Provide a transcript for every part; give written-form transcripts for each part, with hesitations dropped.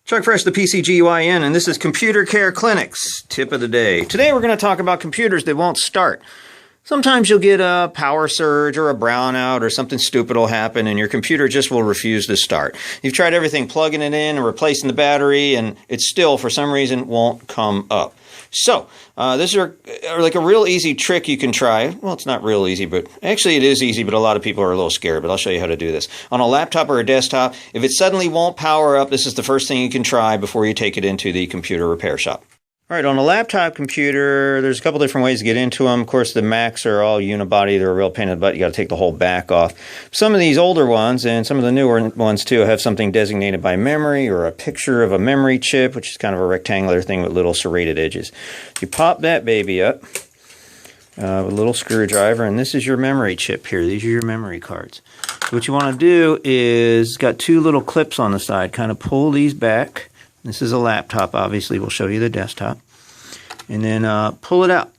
Chuck Fresh, the PCGYN, and this is Computer Care Clinic's tip of the day. Today we're going to talk about computers that won't start. Sometimes you'll get a power surge or a brownout or something stupid will happen and your computer just will refuse to start. You've tried everything, plugging it in and replacing the battery, and it still, for some reason, won't come up. So, this is like a real easy trick you can try. Well, it's not real easy, but actually it is easy, but a lot of people are a little scared, but I'll show you how to do this. On a laptop or a desktop, if it suddenly won't power up, this is the first thing you can try before you take it into the computer repair shop. All right, on a laptop computer, there's a couple different ways to get into them. Of course, the Macs are all unibody. They're a real pain in the butt. You got to take the whole back off. Some of these older ones, and some of the newer ones too, have something designated by memory or a picture of a memory chip, which is kind of a rectangular thing with little serrated edges. You pop that baby up with a little screwdriver, and this is your memory chip here. These are your memory cards. So what you want to do is, it's got two little clips on the side. Kind of pull these back. This is a laptop, obviously. We'll show you the desktop. And then pull it out.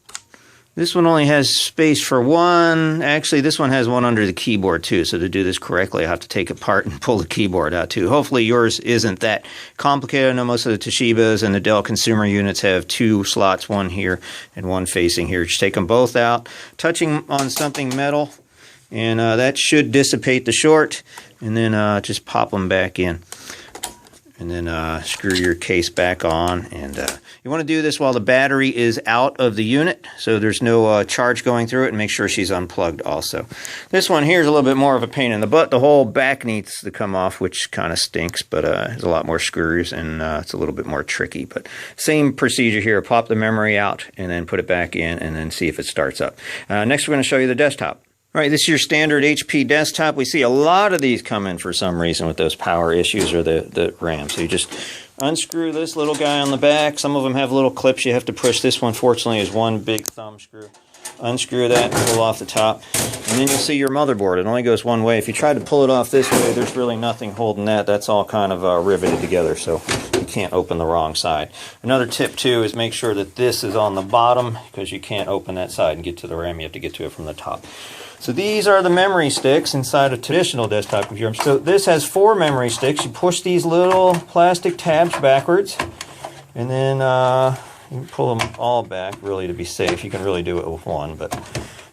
This one only has space for one. Actually, this one has one under the keyboard, too. So to do this correctly, I have to take it apart and pull the keyboard out, too. Hopefully, yours isn't that complicated. I know most of the Toshibas and the Dell consumer units have two slots, one here and one facing here. Just take them both out, touching on something metal, and that should dissipate the short. And then just pop them back in. And then screw your case back on, and you want to do this while the battery is out of the unit, so there's no charge going through it, and make sure she's unplugged also. This one here is a little bit more of a pain in the butt. The whole back needs to come off, which kind of stinks, but there's a lot more screws, and it's a little bit more tricky. But same procedure here. Pop the memory out, and then put it back in, and then see if it starts up. Next, we're going to show you the desktop. All right, this is your standard HP desktop. We see a lot of these come in for some reason with those power issues or the RAM. So you just unscrew this little guy on the back. Some of them have little clips you have to push. This one, fortunately, is one big thumb screw. Unscrew that, pull off the top, and then you'll see your motherboard. It only goes one way. If you try to pull it off this way, there's really nothing holding that. That's all kind of riveted together, so you can't open the wrong side. Another tip, too, is make sure that this is on the bottom, because you can't open that side and get to the RAM. You have to get to it from the top. So these are the memory sticks inside a traditional desktop computer. So this has 4 memory sticks. You push these little plastic tabs backwards, and then you can pull them all back, really, to be safe. You can really do it with one, but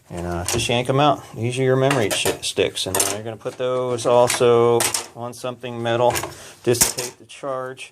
just yank them out. These are your memory sticks, and then you're going to put those also on something metal, dissipate the charge.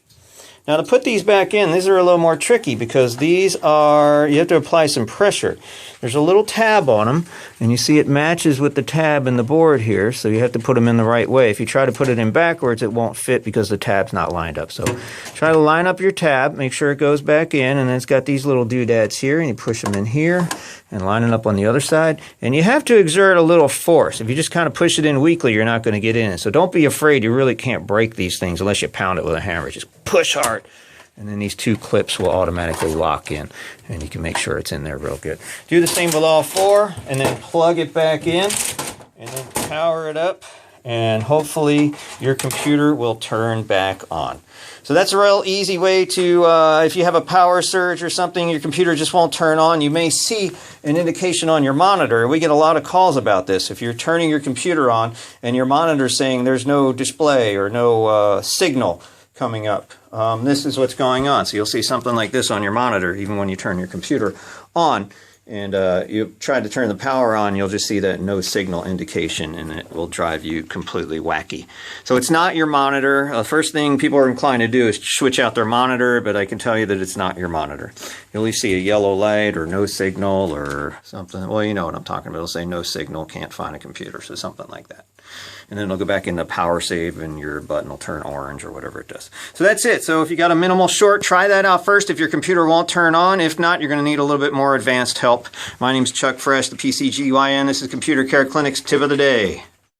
Now to put these back in, these are a little more tricky because these are, you have to apply some pressure. There's a little tab on them, and you see it matches with the tab in the board here, so you have to put them in the right way. If you try to put it in backwards, it won't fit because the tab's not lined up. So try to line up your tab, make sure it goes back in, and then it's got these little doodads here, and you push them in here and line it up on the other side. And you have to exert a little force. If you just kind of push it in weakly, you're not going to get in. So don't be afraid. You really can't break these things unless you pound it with a hammer. Just push hard. And then these 2 clips will automatically lock in, and you can make sure it's in there real good. Do the same with all 4, and then plug it back in, and then power it up, and hopefully your computer will turn back on. So that's a real easy way to, if you have a power surge or something, your computer just won't turn on, you may see an indication on your monitor. We get a lot of calls about this. If you're turning your computer on and your monitor's saying there's no display or no signal coming up, this is what's going on. So you'll see something like this on your monitor even when you turn your computer on, and you try to turn the power on, you'll just see that no signal indication, and it will drive you completely wacky. So it's not your monitor. The first thing people are inclined to do is switch out their monitor, but I can tell you that it's not your monitor. You'll always see a yellow light or no signal or something. Well, you know what I'm talking about. It'll say no signal, can't find a computer, so something like that. And then it'll go back into power save, and your button will turn orange or whatever it does. So that's it. So if you got a minimal short, try that out first if your computer won't turn on. If not, you're going to need a little bit more advanced help. My name's Chuck Fresh, the PCGYN. This is Computer Care Clinic's tip of the day.